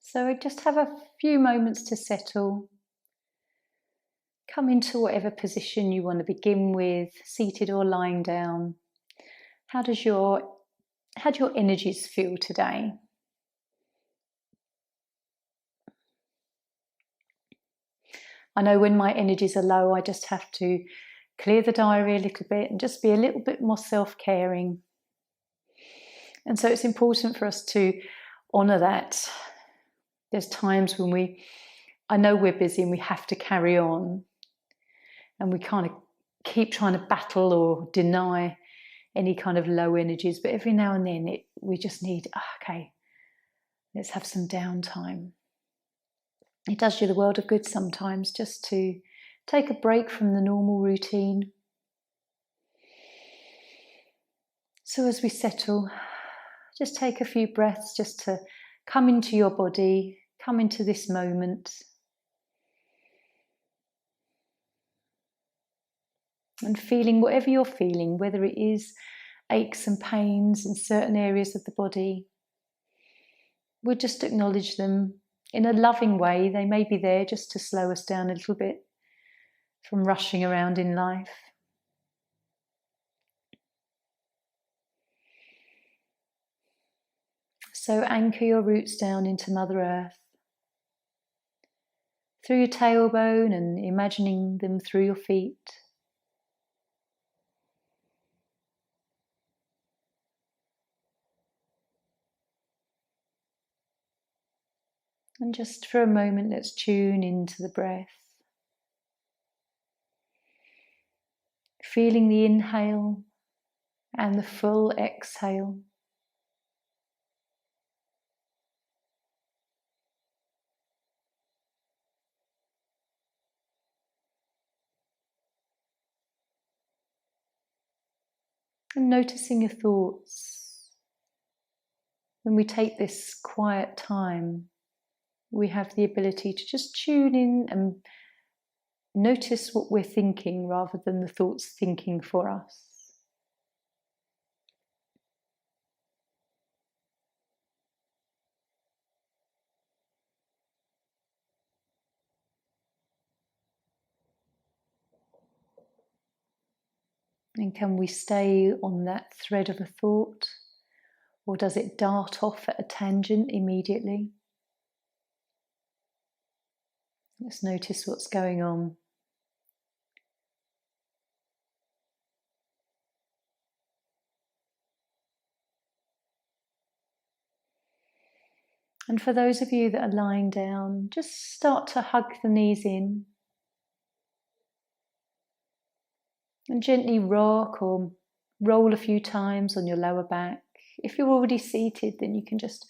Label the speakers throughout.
Speaker 1: So just have a few moments to settle. Come into whatever position you want to begin with, seated or lying down. How do your energies feel today? I know when my energies are low, I just have to clear the diary a little bit and just be a little bit more self-caring. And so it's important for us to honour that. There's times when I know we're busy and we have to carry on, and we kind of keep trying to battle or deny any kind of low energies, but every now and then we just need, okay, let's have some downtime. It does you the world of good sometimes just to take a break from the normal routine. So as we settle, just take a few breaths just to come into your body, come into this moment. And feeling whatever you're feeling, whether it is aches and pains in certain areas of the body, we'll just acknowledge them in a loving way. They may be there just to slow us down a little bit from rushing around in life. So anchor your roots down into Mother Earth through your tailbone and imagining them through your feet. And just for a moment, let's tune into the breath. Feeling the inhale and the full exhale. And noticing your thoughts. When we take this quiet time, we have the ability to just tune in and notice what we're thinking rather than the thoughts thinking for us. And can we stay on that thread of a thought, or does it dart off at a tangent immediately? Let's notice what's going on. And for those of you that are lying down, just start to hug the knees in and gently rock or roll a few times on your lower back. If you're already seated, then you can just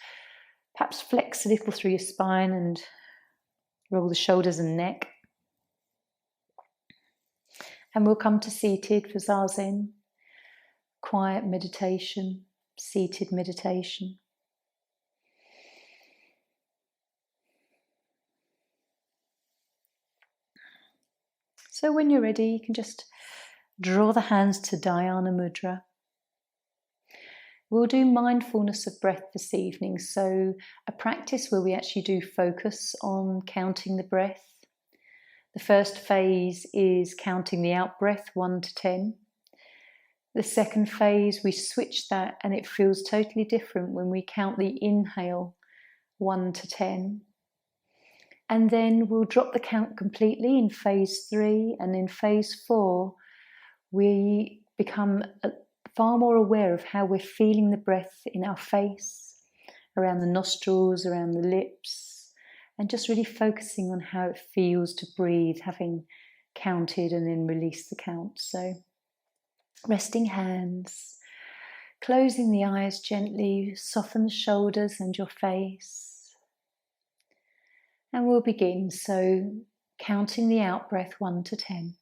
Speaker 1: perhaps flex a little through your spine and roll the shoulders and neck. And we'll come to seated for Zazen, quiet meditation, seated meditation. So when you're ready, you can just draw the hands to Dhyana Mudra. We'll do mindfulness of breath this evening, so a practice where we actually do focus on counting the breath. The first phase is counting the out breath, 1 to 10. The second phase, we switch that and it feels totally different when we count the inhale, 1 to 10. And then we'll drop the count completely in phase 3, and in phase 4, we become far more aware of how we're feeling the breath in our face, around the nostrils, around the lips, and just really focusing on how it feels to breathe, having counted and then release the count. So resting hands, closing the eyes gently, soften the shoulders and your face. And we'll begin. So counting the out breath, 1 to 10.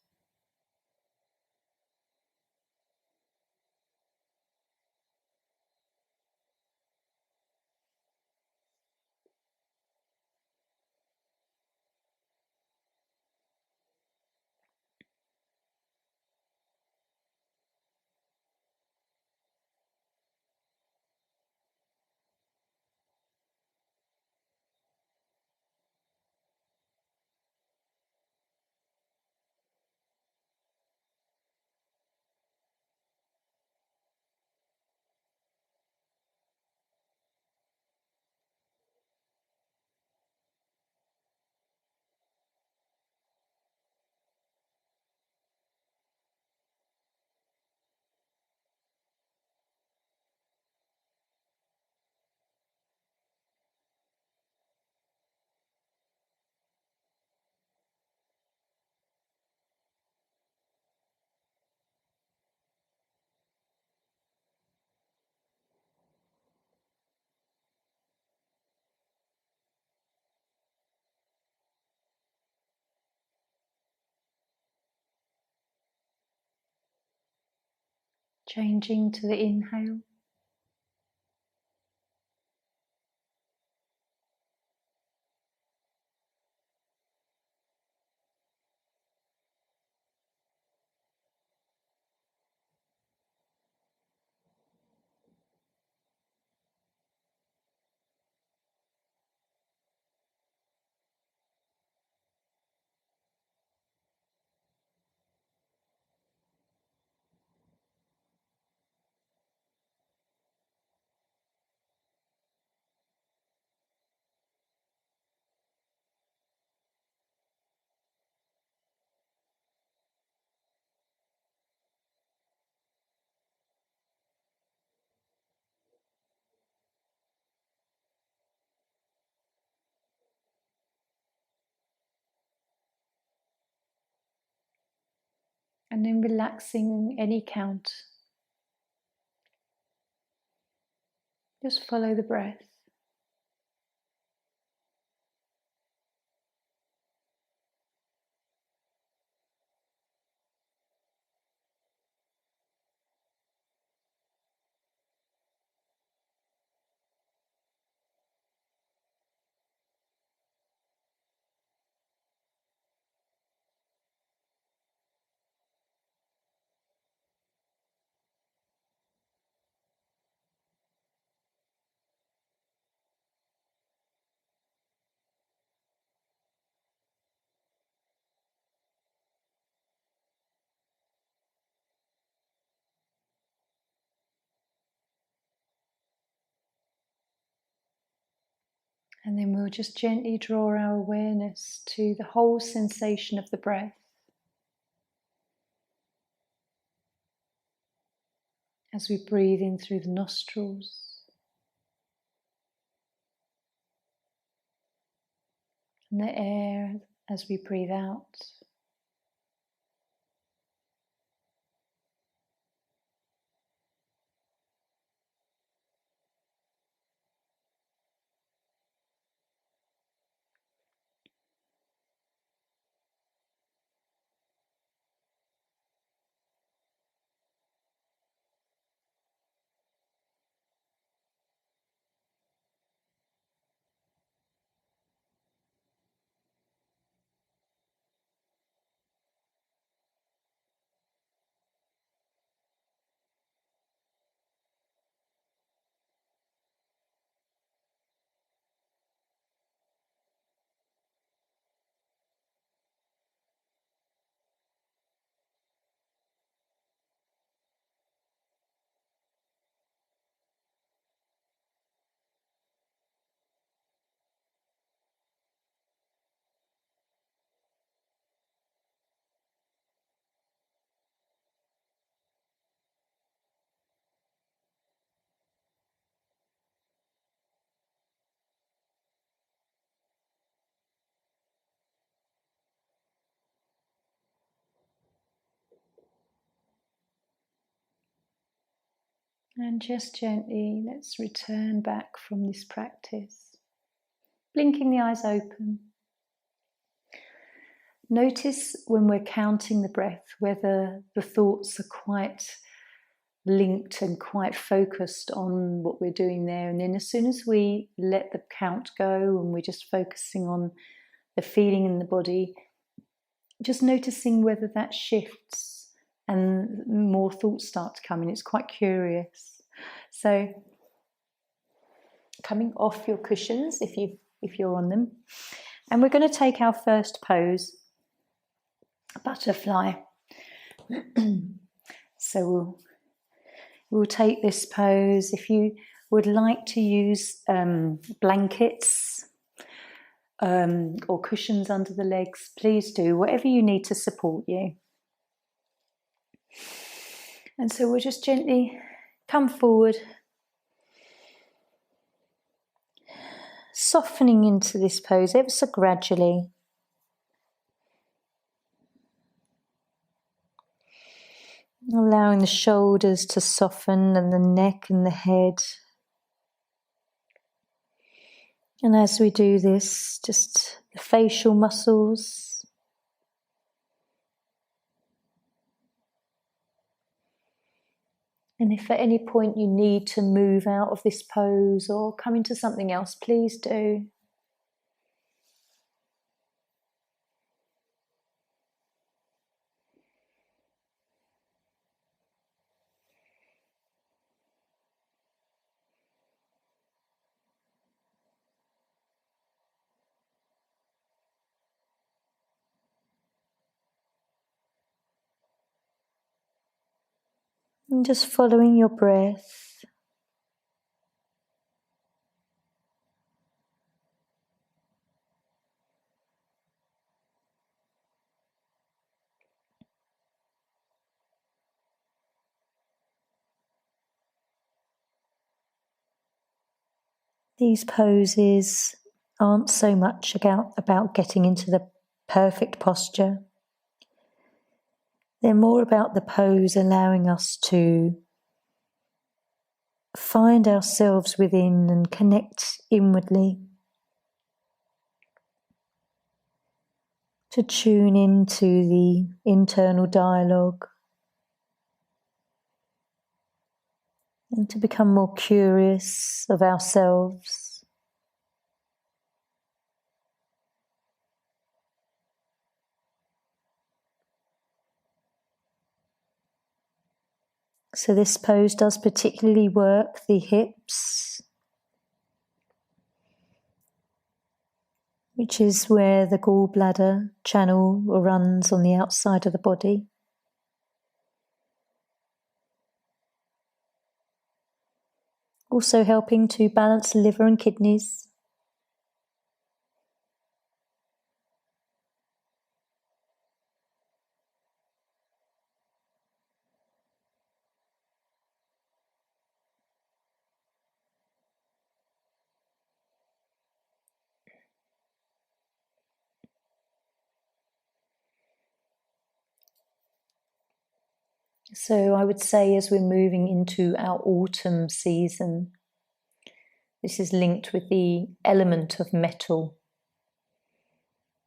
Speaker 1: Changing to the inhale. And then relaxing any count. Just follow the breath. And then we'll just gently draw our awareness to the whole sensation of the breath as we breathe in through the nostrils and the air as we breathe out. And just gently, let's return back from this practice. Blinking the eyes open. Notice when we're counting the breath whether the thoughts are quite linked and quite focused on what we're doing there. And then as soon as we let the count go and we're just focusing on the feeling in the body, just noticing whether that shifts and more thoughts start to come in. It's quite curious. So coming off your cushions if you're on them, and we're going to take our first pose, butterfly. So we'll take this pose. If you would like to use blankets or cushions under the legs, please do, whatever you need to support you. And so we'll just gently come forward, softening into this pose ever so gradually. Allowing the shoulders to soften and the neck and the head. And as we do this, just the facial muscles. And if at any point you need to move out of this pose or come into something else, please do. And just following your breath. These poses aren't so much about getting into the perfect posture. They're more about the pose allowing us to find ourselves within and connect inwardly, to tune into the internal dialogue and to become more curious of ourselves. So this pose does particularly work the hips, which is where the gallbladder channel runs on the outside of the body. Also helping to balance liver and kidneys. So I would say as we're moving into our autumn season, this is linked with the element of metal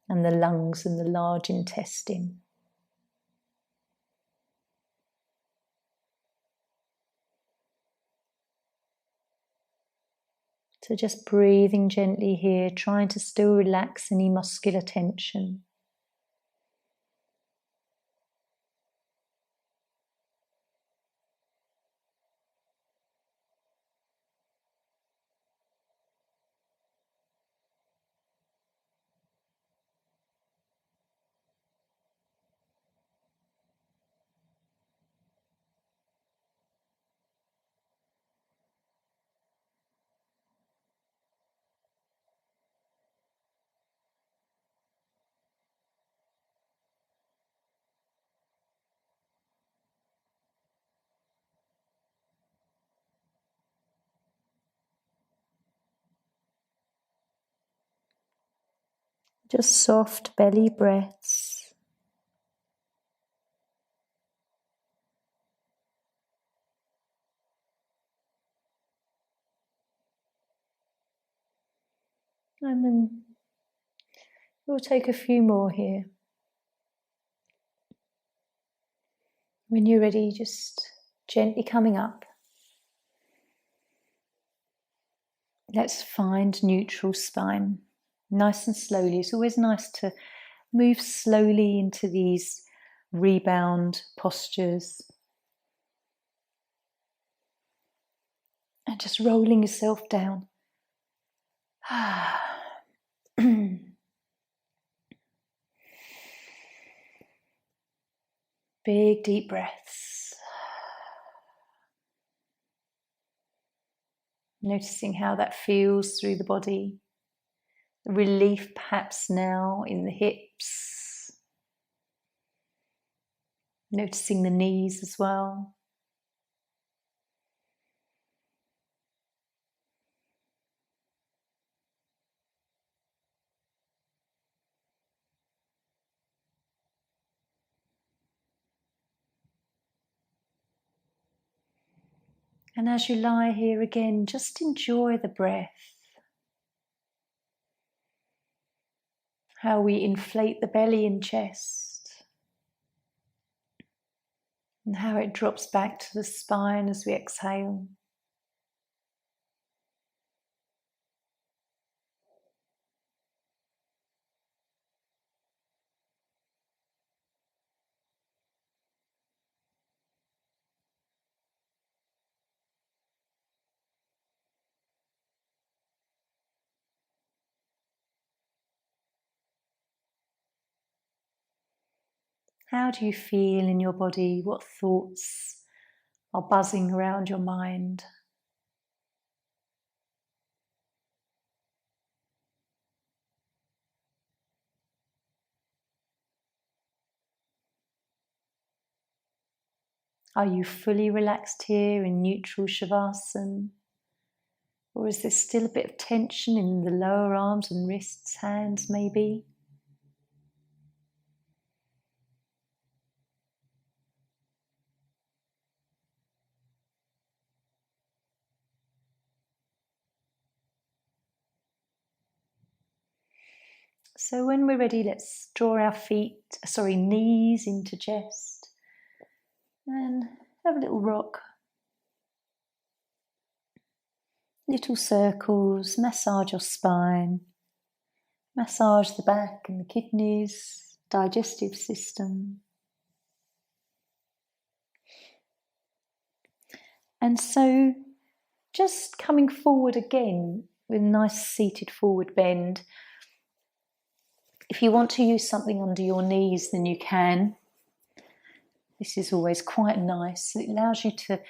Speaker 1: and the lungs and the large intestine. So just breathing gently here, trying to still relax any muscular tension. Just soft belly breaths. And then we'll take a few more here. When you're ready, just gently coming up. Let's find neutral spine, nice and slowly. It's always nice to move slowly into these rebound postures. And just rolling yourself down. Big deep breaths. Noticing how that feels through the body. Relief perhaps now in the hips. Noticing the knees as well. And as you lie here again, just enjoy the breath. How we inflate the belly and chest. and how it drops back to the spine as we exhale. How do you feel in your body? What thoughts are buzzing around your mind? Are you fully relaxed here in neutral Shavasana? Or is there still a bit of tension in the lower arms and wrists, hands maybe? So when we're ready, let's draw our knees into chest and have a little rock. Little circles, massage your spine, massage the back and the kidneys, digestive system. And so just coming forward again with a nice seated forward bend. If you want to use something under your knees, then you can. This is always quite nice. It allows you to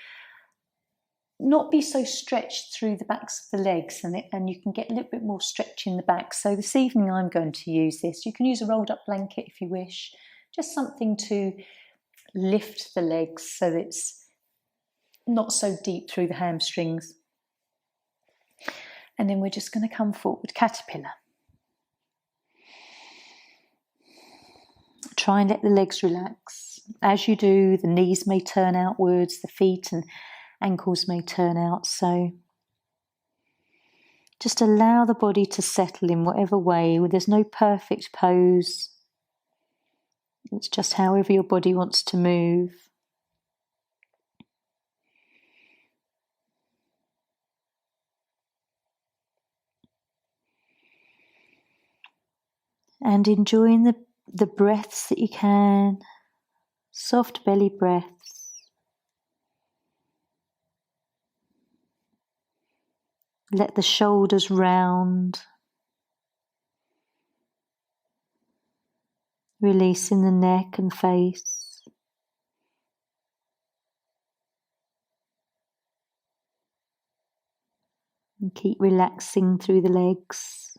Speaker 1: not be so stretched through the backs of the legs, and you can get a little bit more stretch in the back. So this evening I'm going to use this. You can use a rolled up blanket if you wish, just something to lift the legs so that it's not so deep through the hamstrings. And then we're just going to come forward, caterpillar. Try and let the legs relax. As you do, the knees may turn outwards, the feet and ankles may turn out. So just allow the body to settle in whatever way. There's no perfect pose. It's just however your body wants to move. And enjoying the breaths that you can. Soft belly breaths. Let the shoulders round. Releasing the neck and face. And keep relaxing through the legs.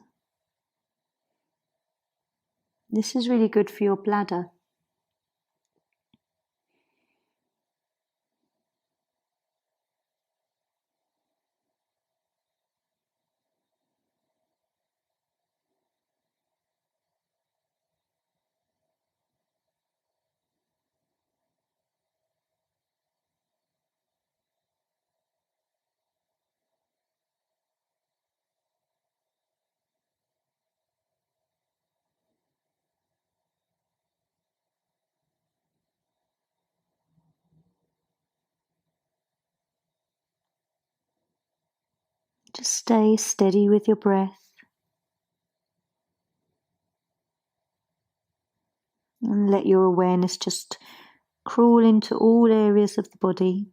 Speaker 1: This is really good for your bladder. Just stay steady with your breath. And let your awareness just crawl into all areas of the body.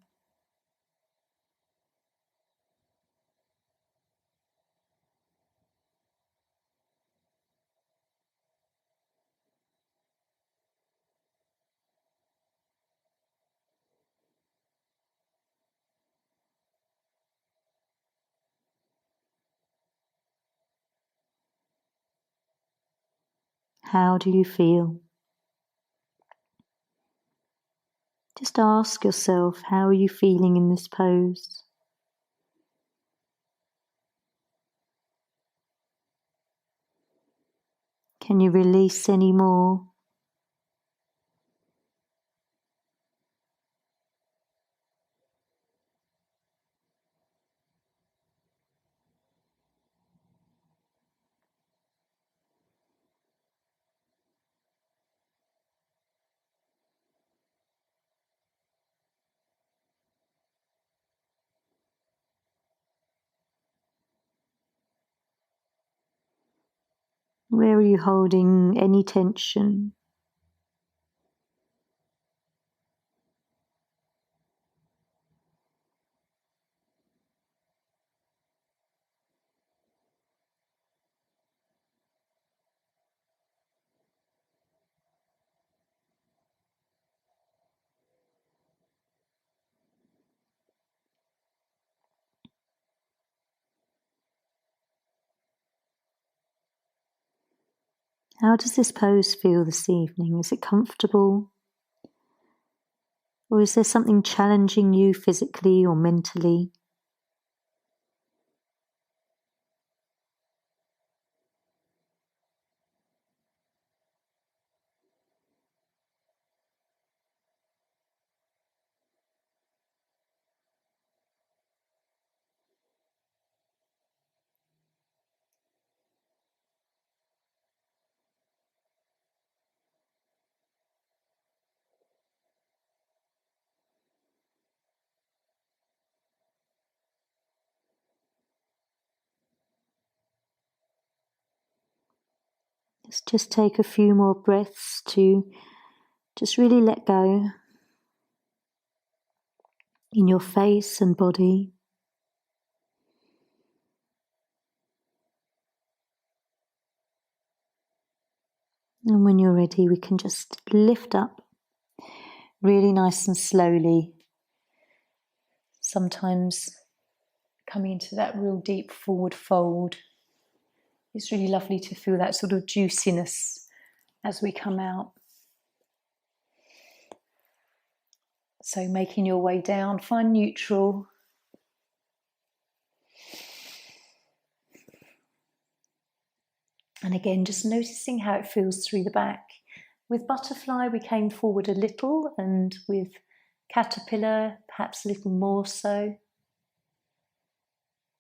Speaker 1: How do you feel? Just ask yourself, how are you feeling in this pose? Can you release any more? Where are you holding any tension? How does this pose feel this evening? Is it comfortable? Or is there something challenging you physically or mentally? Let's just take a few more breaths to just really let go in your face and body. And when you're ready, we can just lift up really nice and slowly. Sometimes coming into that real deep forward fold. It's really lovely to feel that sort of juiciness as we come out. So making your way down, find neutral. And again, just noticing how it feels through the back. With butterfly, we came forward a little, and with caterpillar, perhaps a little more so.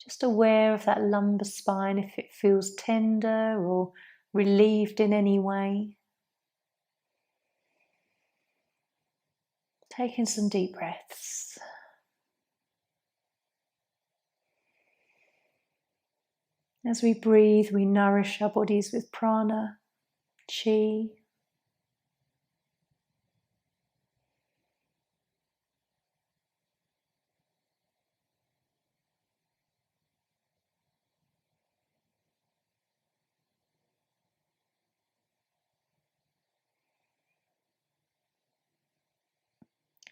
Speaker 1: Just aware of that lumbar spine, if it feels tender or relieved in any way. Taking some deep breaths. As we breathe, we nourish our bodies with prana, chi.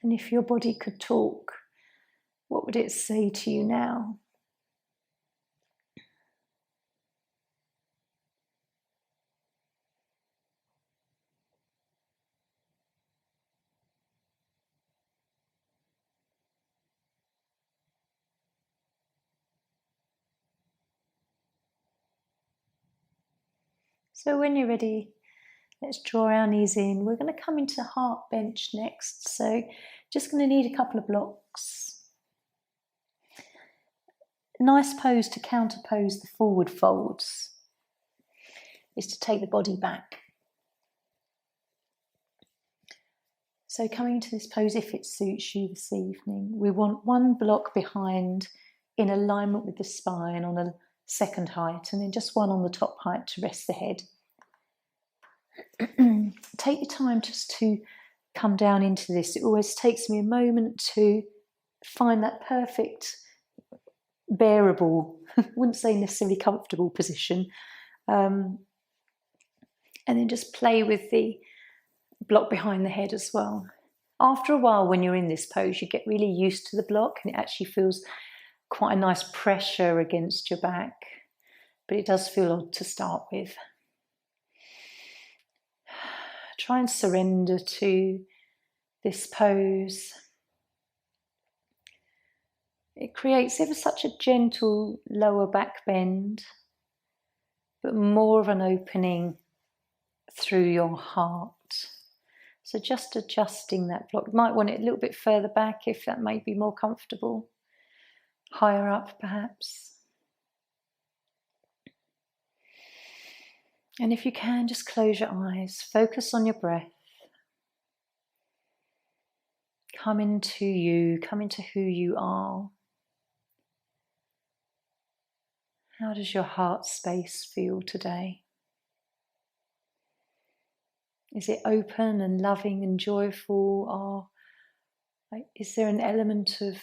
Speaker 1: And if your body could talk, what would it say to you now? So when you're ready, let's draw our knees in. We're going to come into heart bench next. So just going to need a couple of blocks. A nice pose to counterpose the forward folds is to take the body back. So coming into this pose, if it suits you this evening, we want one block behind in alignment with the spine on a second height, and then just one on the top height to rest the head. Take your time just to come down into this. It always takes me a moment to find that perfect, bearable, wouldn't say necessarily comfortable position, and then just play with the block behind the head as well. After a while, when you're in this pose, you get really used to the block, and it actually feels quite a nice pressure against your back, but it does feel odd to start with. Try and surrender to this pose. It creates ever such a gentle lower back bend, but more of an opening through your heart. So just adjusting that block. You might want it a little bit further back if that may be more comfortable. Higher up perhaps. And if you can, just close your eyes. Focus on your breath. Come into you. Come into who you are. How does your heart space feel today? Is it open and loving and joyful, or is there an element of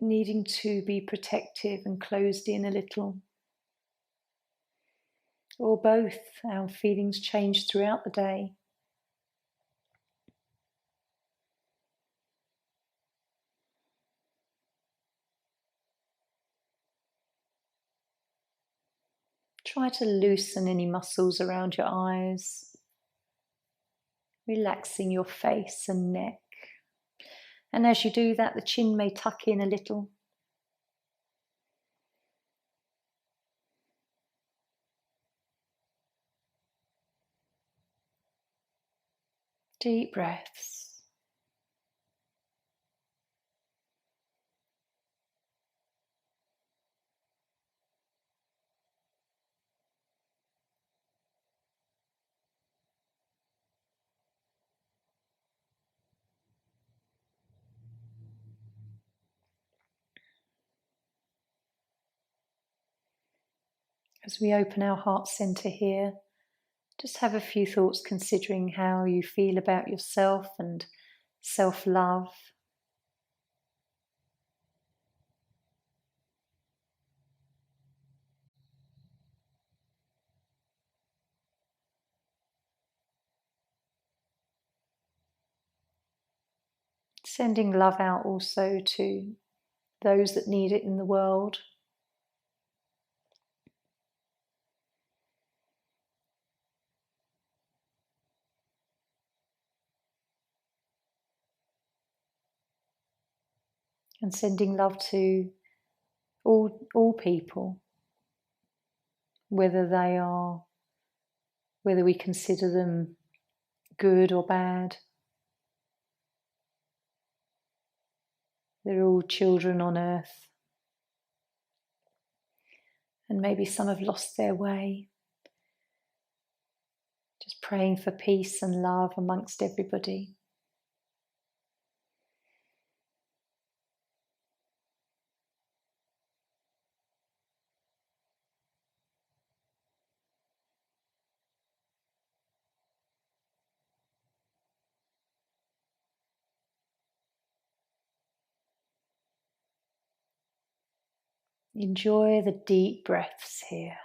Speaker 1: needing to be protective and closed in a little? Or both? Our feelings change throughout the day. Try to loosen any muscles around your eyes, relaxing your face and neck. And as you do that, the chin may tuck in a little. Deep breaths. As we open our heart center here, just have a few thoughts considering how you feel about yourself and self-love. Sending love out also to those that need it in the world. And sending love to all people, whether we consider them good or bad. They're all children on earth. And maybe some have lost their way. Just praying for peace and love amongst everybody. Enjoy the deep breaths here.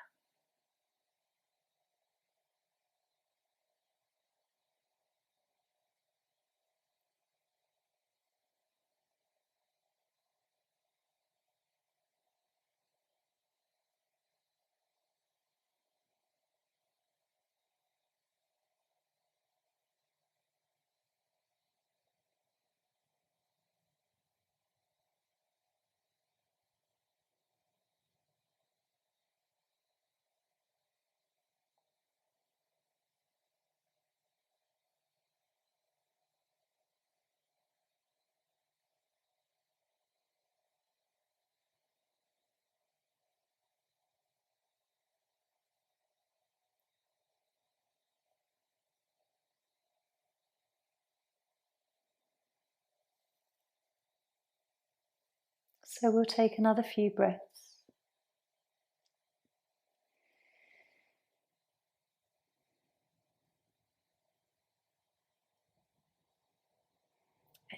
Speaker 1: So we'll take another few breaths.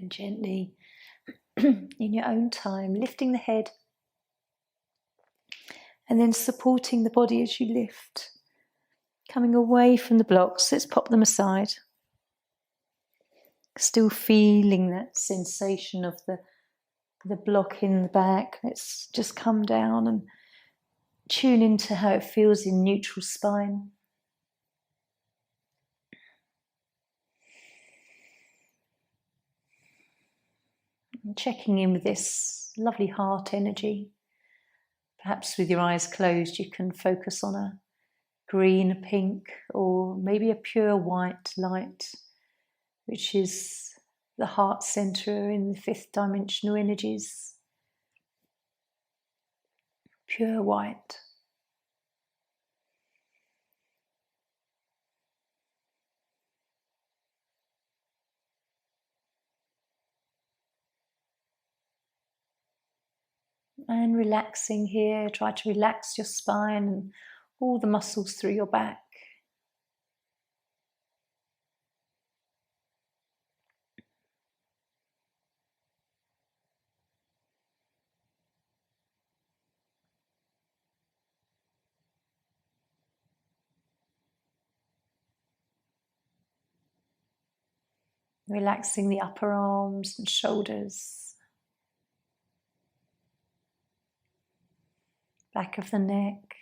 Speaker 1: And gently, in your own time, lifting the head and then supporting the body as you lift, coming away from the blocks. Let's pop them aside. Still feeling that sensation of the block in the back. Let's just come down and tune into how it feels in neutral spine. And checking in with this lovely heart energy. Perhaps with your eyes closed, you can focus on a green, a pink, or maybe a pure white light, which is the heart center in the fifth dimensional energies. Pure white. And relaxing here, try to relax your spine and all the muscles through your back. Relaxing the upper arms and shoulders, back of the neck.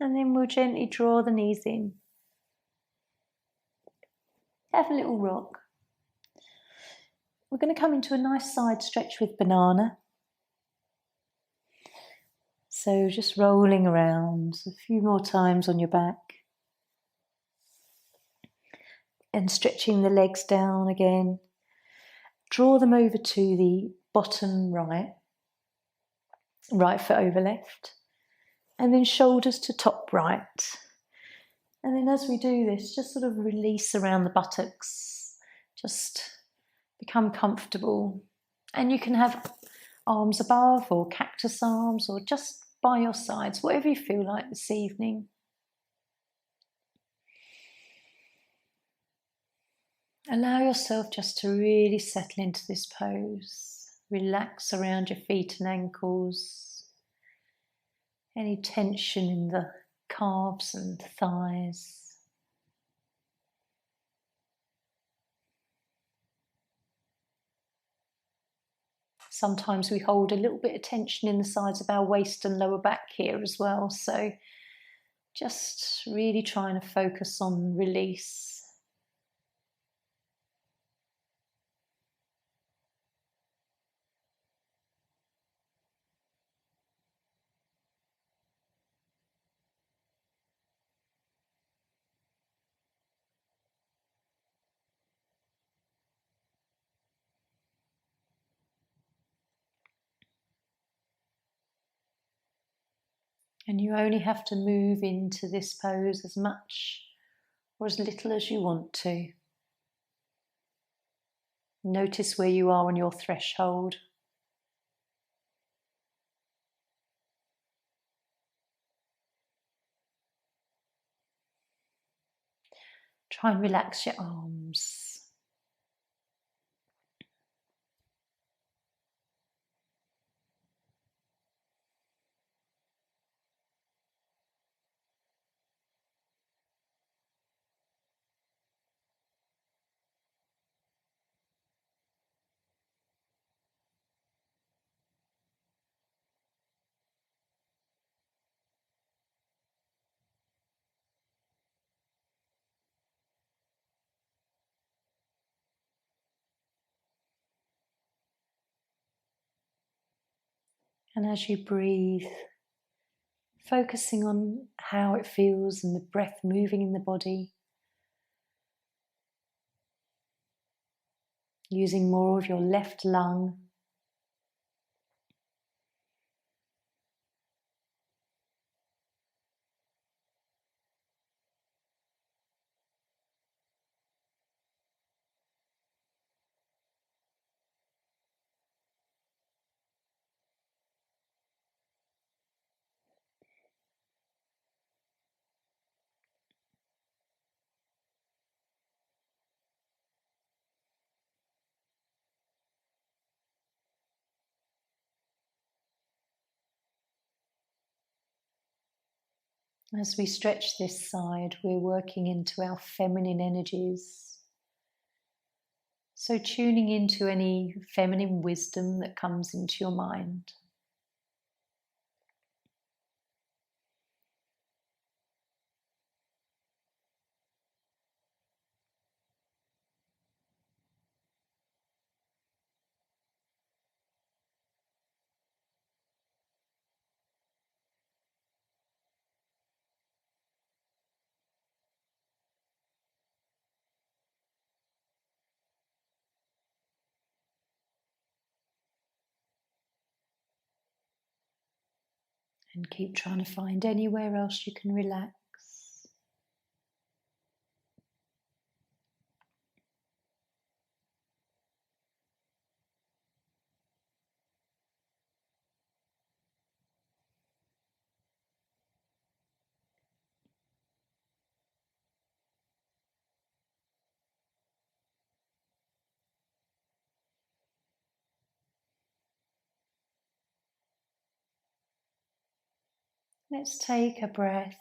Speaker 1: And then we'll gently draw the knees in. Have a little rock. We're going to come into a nice side stretch with banana. So just rolling around a few more times on your back. And stretching the legs down again. Draw them over to the bottom right. Right foot over left. And then shoulders to top right. And then as we do this, just sort of release around the buttocks. Just become comfortable. And you can have arms above or cactus arms or just by your sides, whatever you feel like this evening. Allow yourself just to really settle into this pose. Relax around your feet and ankles. Any tension in the calves and thighs. Sometimes we hold a little bit of tension in the sides of our waist and lower back here as well. So just really trying to focus on release. And you only have to move into this pose as much or as little as you want to. Notice where you are on your threshold. Try and relax your arms. And as you breathe, focusing on how it feels and the breath moving in the body, using more of your left lung. As we stretch this side, we're working into our feminine energies. So tuning into any feminine wisdom that comes into your mind. And keep trying to find anywhere else you can relax. Let's take a breath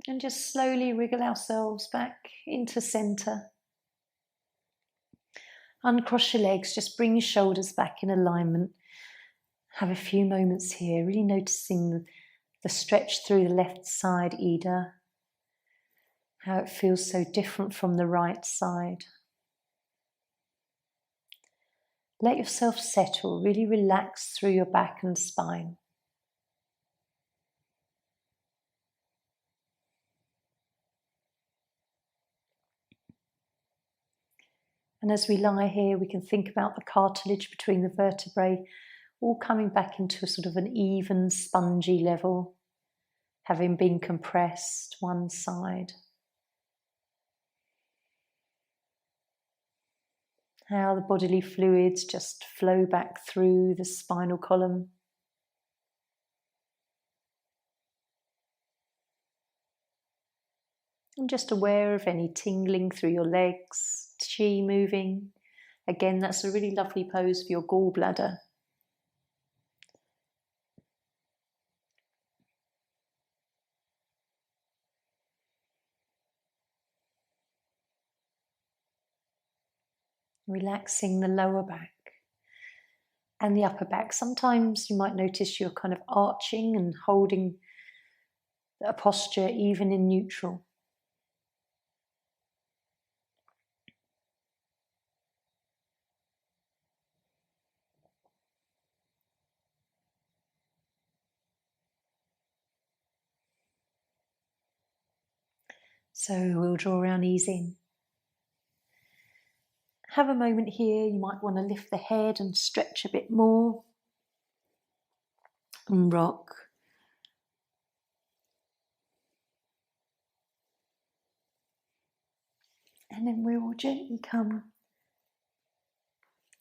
Speaker 1: and just slowly wriggle ourselves back into centre. Uncross your legs, just bring your shoulders back in alignment. Have a few moments here, really noticing the stretch through the left side, Ida. How it feels so different from the right side. Let yourself settle, really relax through your back and spine. And as we lie here, we can think about the cartilage between the vertebrae all coming back into a sort of an even, spongy level, having been compressed one side. How the bodily fluids just flow back through the spinal column. And just aware of any tingling through your legs, chi moving. Again, that's a really lovely pose for your gallbladder. Relaxing the lower back and the upper back. Sometimes you might notice you're kind of arching and holding a posture even in neutral. So we'll draw our knees in. Have a moment here. You might want to lift the head and stretch a bit more. And rock. And then we will gently come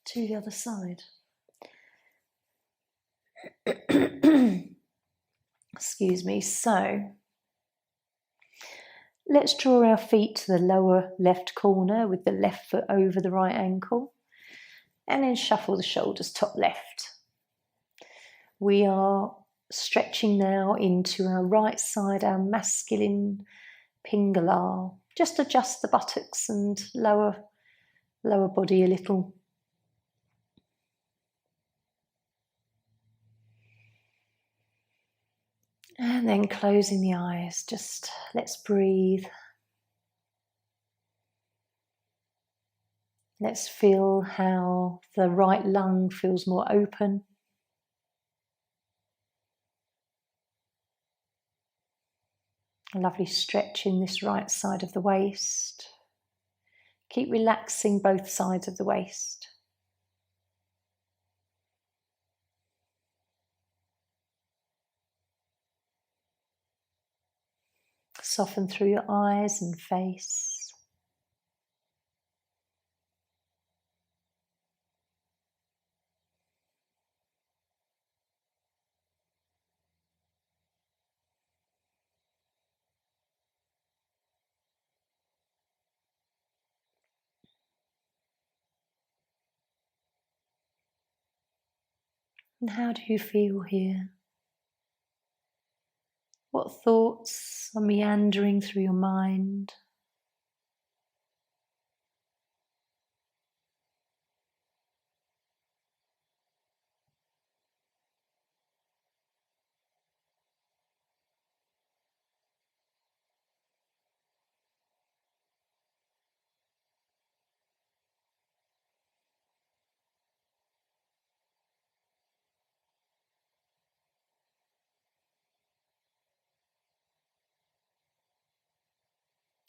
Speaker 1: to the other side. Excuse me. So let's draw our feet to the lower left corner with the left foot over the right ankle. And then shuffle the shoulders top left. We are stretching now into our right side, our masculine Pingala. Just adjust the buttocks and lower body a little. And then closing the eyes, just let's breathe. Let's feel how the right lung feels more open. A lovely stretch in this right side of the waist. Keep relaxing both sides of the waist. Soften through your eyes and face. And how do you feel here? What thoughts are meandering through your mind?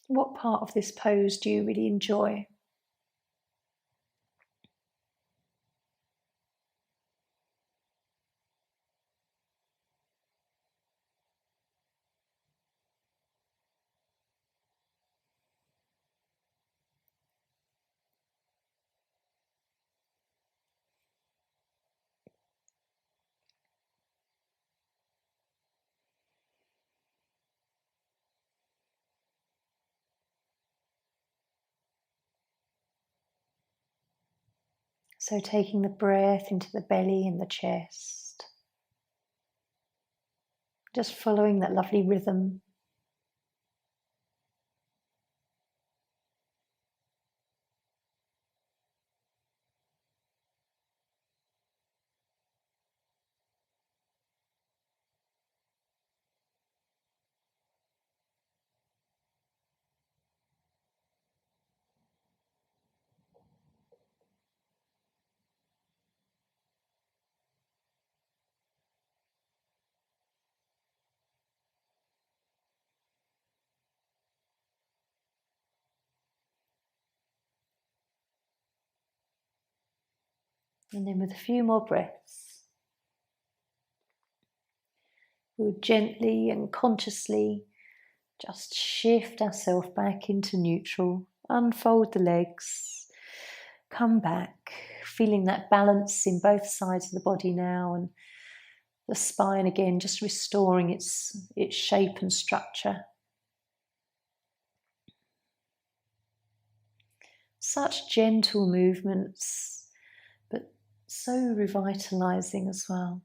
Speaker 1: What part of this pose do you really enjoy? So taking the breath into the belly and the chest, just following that lovely rhythm. And then with a few more breaths, we'll gently and consciously just shift ourselves back into neutral, unfold the legs, come back, feeling that balance in both sides of the body now, and the spine again just restoring its shape and structure. Such gentle movements, but so revitalizing as well.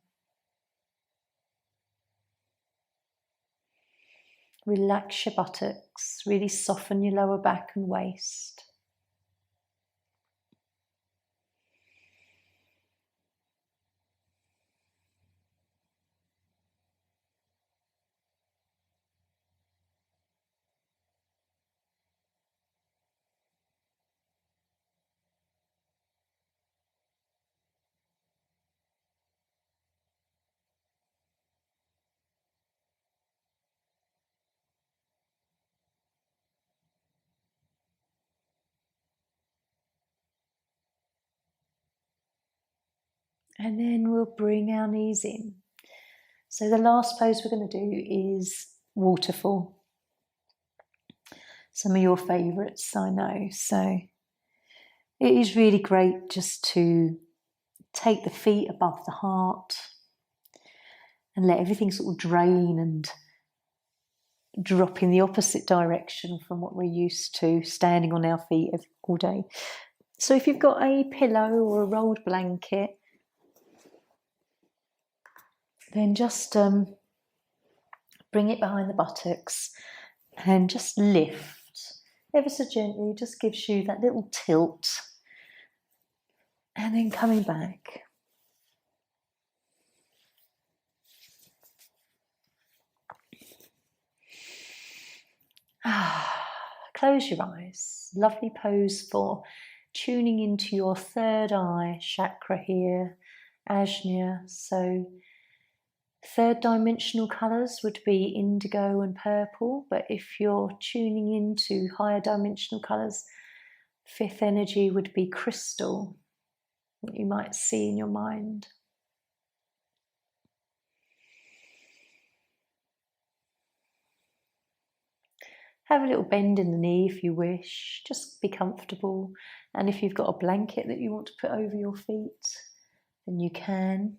Speaker 1: Relax your buttocks, really soften your lower back and waist. And then we'll bring our knees in. So the last pose we're going to do is waterfall. Some of your favourites, I know. So it is really great just to take the feet above the heart and let everything sort of drain and drop in the opposite direction from what we're used to standing on our feet all day. So if you've got a pillow or a rolled blanket, then just bring it behind the buttocks and just lift ever so gently. Just gives you that little tilt, and then coming back. Close your eyes. Lovely pose for tuning into your third eye chakra here, Ajna. So third dimensional colours would be indigo and purple, but if you're tuning into higher dimensional colours, fifth energy would be crystal, what you might see in your mind. Have a little bend in the knee if you wish, just be comfortable. And if you've got a blanket that you want to put over your feet, then you can.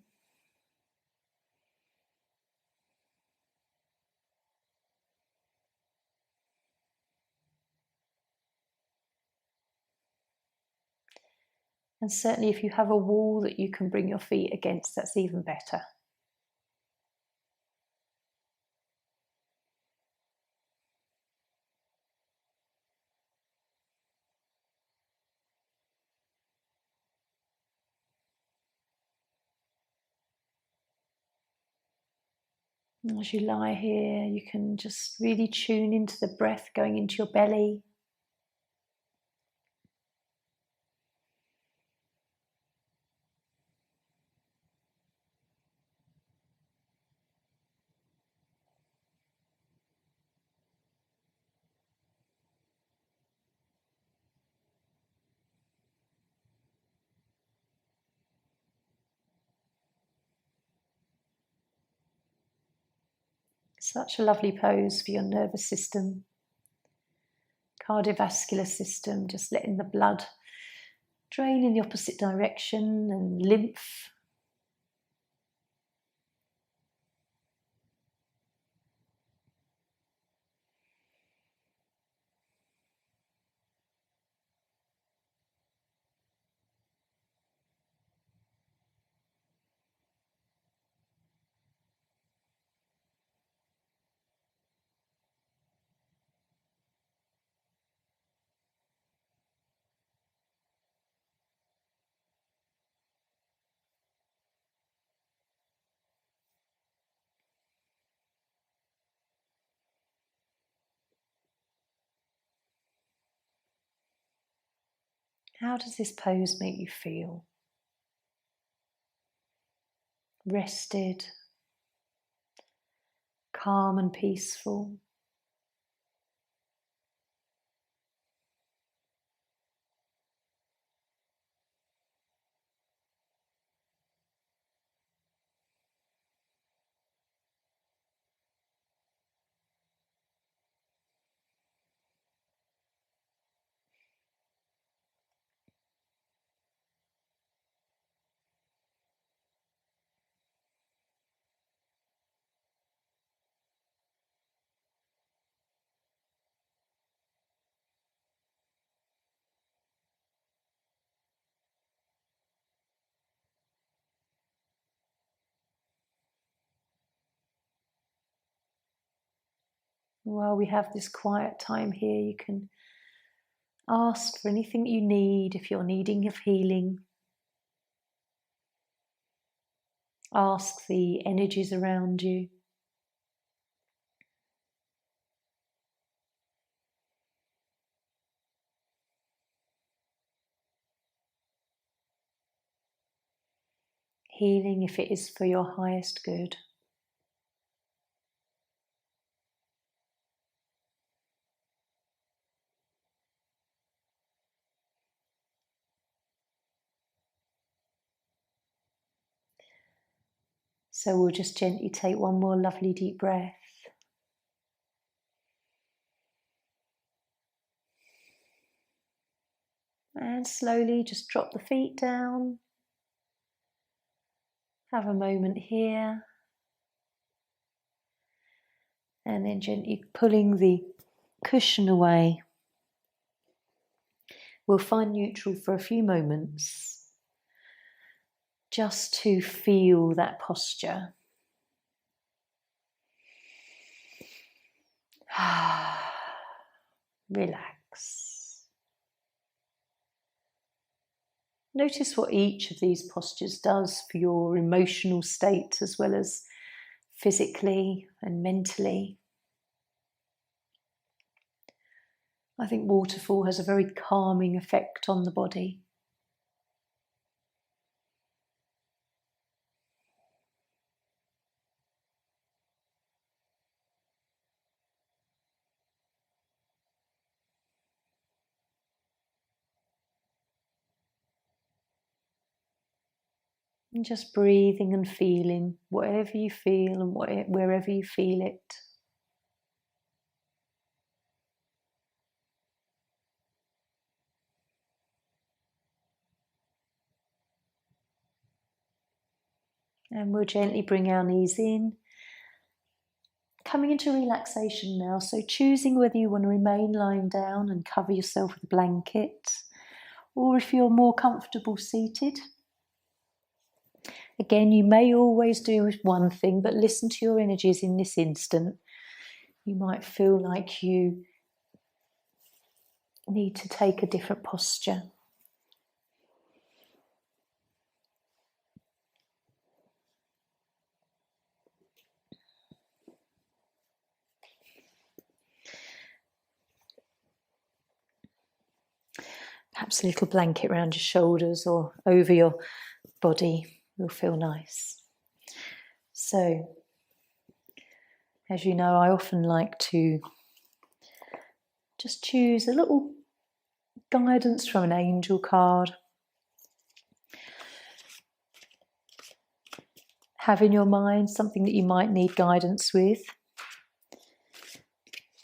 Speaker 1: And certainly if you have a wall that you can bring your feet against, that's even better. As you lie here, you can just really tune into the breath going into your belly. Such a lovely pose for your nervous system, cardiovascular system, just letting the blood drain in the opposite direction, and lymph. How does this pose make you feel? Rested, calm and peaceful. While we have this quiet time here, you can ask for anything you need. If you're needing of healing, ask the energies around you. Healing if it is for your highest good. So we'll just gently take one more lovely deep breath. And slowly just drop the feet down. Have a moment here. And then gently pulling the cushion away. We'll find neutral for a few moments, just to feel that posture. Relax. Notice what each of these postures does for your emotional state as well as physically and mentally. I think waterfall has a very calming effect on the body. And just breathing and feeling whatever you feel and wherever you feel it. And we'll gently bring our knees in. Coming into relaxation now, so choosing whether you want to remain lying down and cover yourself with a blanket, or if you're more comfortable seated. Again, you may always do one thing, but listen to your energies in this instant. You might feel like you need to take a different posture. Perhaps a little blanket around your shoulders or over your body will feel nice. So, as you know, I often like to just choose a little guidance from an angel card. Have in your mind something that you might need guidance with.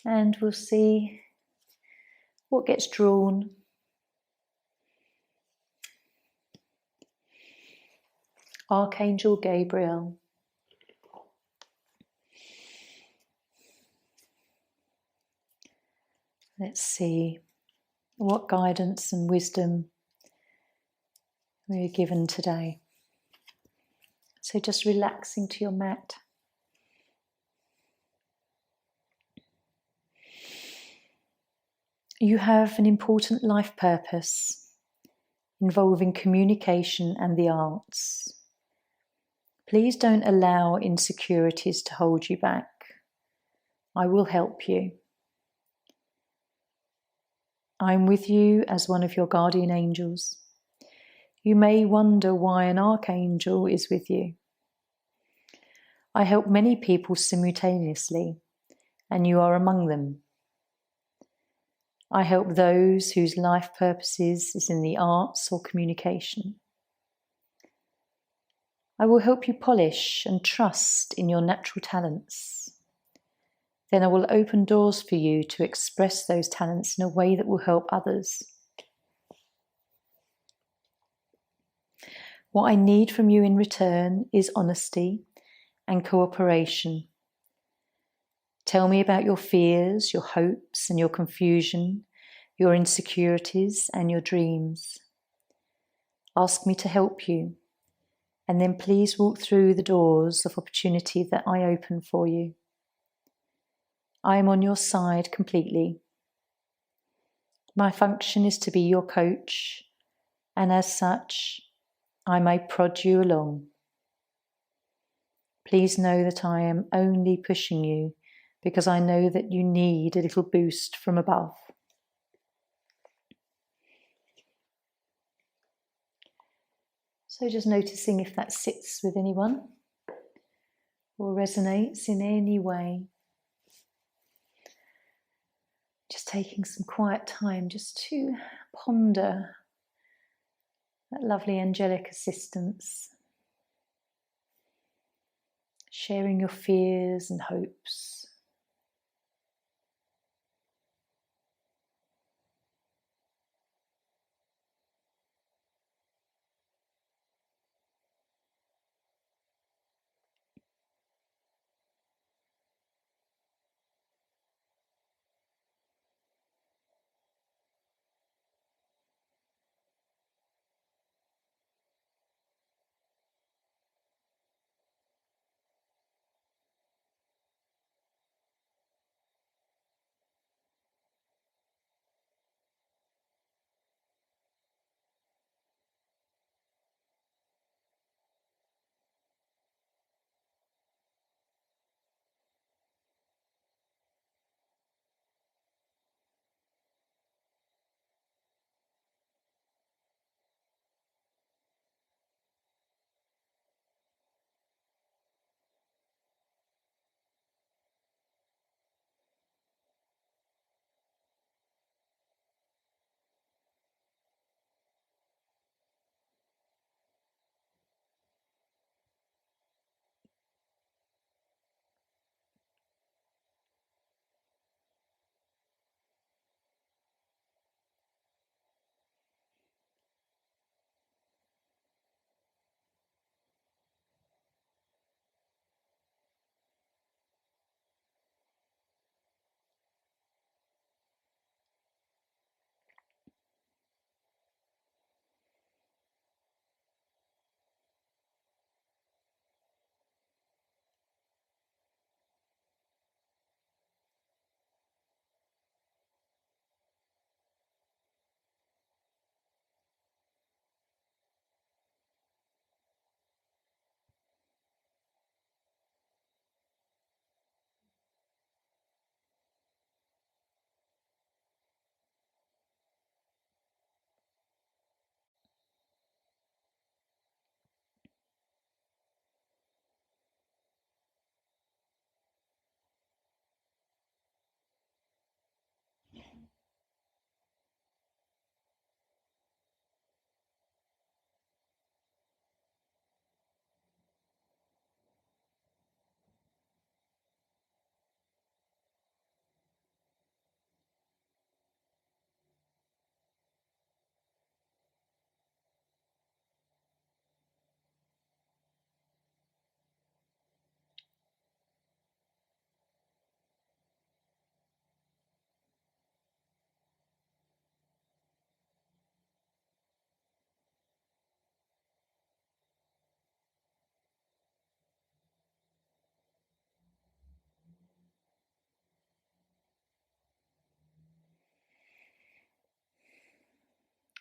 Speaker 1: And we'll see what gets drawn. Archangel Gabriel. Let's see what guidance and wisdom we are given today. So just relaxing to your mat. You have an important life purpose involving communication and the arts. Please don't allow insecurities to hold you back. I will help you. I'm with you as one of your guardian angels. You may wonder why an archangel is with you. I help many people simultaneously, and you are among them. I help those whose life purposes is in the arts or communication. I will help you polish and trust in your natural talents. Then I will open doors for you to express those talents in a way that will help others. What I need from you in return is honesty and cooperation. Tell me about your fears, your hopes and your confusion, your insecurities and your dreams. Ask me to help you, and then please walk through the doors of opportunity that I open for you. I am on your side completely. My function is to be your coach, and as such, I may prod you along. Please know that I am only pushing you because I know that you need a little boost from above. So just noticing if that sits with anyone or resonates in any way. Just taking some quiet time just to ponder that lovely angelic assistance. Sharing your fears and hopes.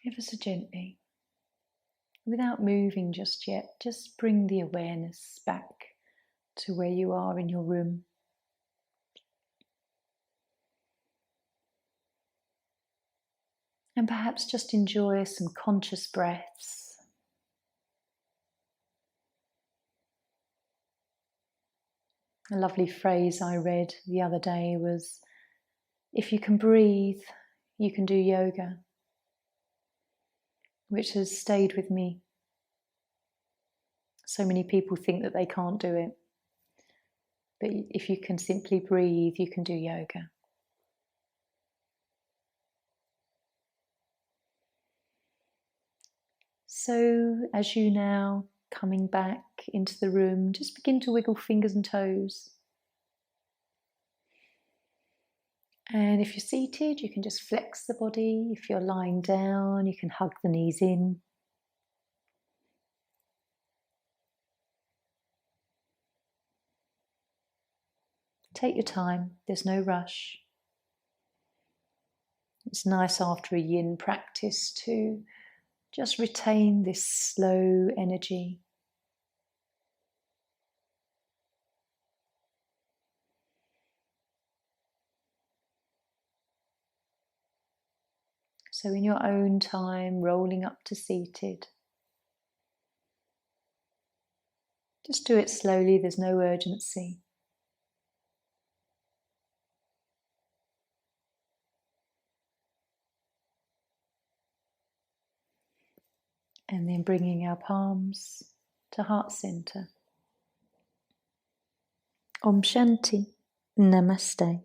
Speaker 1: Ever so gently, without moving just yet, just bring the awareness back to where you are in your room. And perhaps just enjoy some conscious breaths. A lovely phrase I read the other day was, if you can breathe, you can do yoga, which has stayed with me. So many people think that they can't do it, but if you can simply breathe, you can do yoga. So as you now coming back into the room, just begin to wiggle fingers and toes. And if you're seated, you can just flex the body. If you're lying down, you can hug the knees in. Take your time, there's no rush. It's nice after a yin practice to just retain this slow energy. So in your own time, rolling up to seated. Just do it slowly, there's no urgency. And then bringing our palms to heart center. Om Shanti. Namaste.